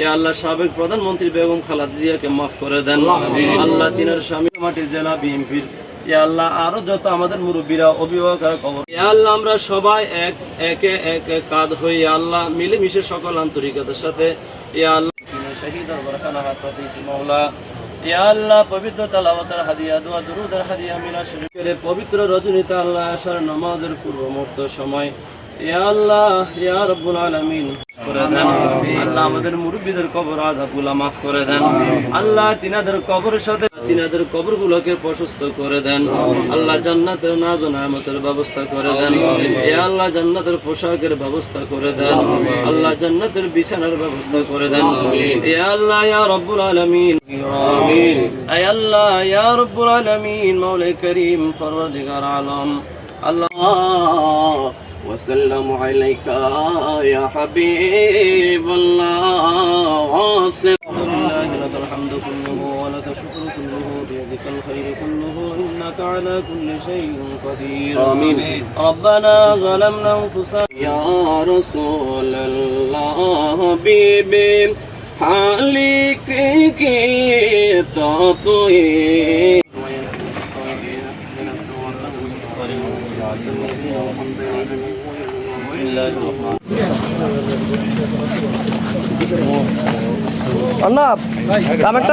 ইয়া আল্লাহ সাবেক প্রধানমন্ত্রী বেগম খালেদা জিয়াকে মাফ করে দেন। আল্লাহ তিনার স্বামী মাটি জেলা বিএনপির ইয়া আল্লাহ আরো যত আমাদের মুরব্বীরা অভিভাবকরা কবর ইয়া আল্লাহ আমরা সবাই একে এক কাঁধ হয়ে আল্লাহ মিলেমিশে সকল আন্তরিকতার সাথে ইয়া আল্লাহ শহীদ বরকানা হাফিজ মাওলা ইয়া আল্লাহ পবিত্র তেলাওয়াতের হাদিয়া দোয়া দুরূদের হাদিয়া মিলাদ শরীফের পবিত্র রজনীতে আল্লাহ আশার নামাজের পূর্ব মুহূর্ত সময় ইয়া আল্লাহ ইয়া রাব্বুল আলামিন করে দেন। আল্লাহ আমাদের মুরব্বীদের কবর আযাবগুলো মাফ করে দেন। আল্লাহ তিনাদের কবরের সাথে তিনাদের কবরগুলোকে প্রশস্ত করে দেন। আল্লাহ জান্নাতের নাজ ও নেয়ামতের ব্যবস্থা করে দেন। ইয়া আল্লাহ জান্নাতের পোশাকের ব্যবস্থা করে দেন। আল্লাহ জান্নাতের বিছানার ব্যবস্থা করে দেন। ইয়া আল্লাহ ইয়া রাব্বুল আলামিন আমিন। ইয়া আল্লাহ ইয়া রাব্বুল আলামিন মাওলা করিম পরওয়ারদিগার আলম আল্লাহ وسلم عليك يا حبيب الله لله لك الحمد كله ولك الشكر كله بيدك الخير كله إنك على كل شيء قدير آمين ربنا ظلمنا أنفسنا يا رسول الله حبيبي حالك كي تطوي अन्ना कमेंट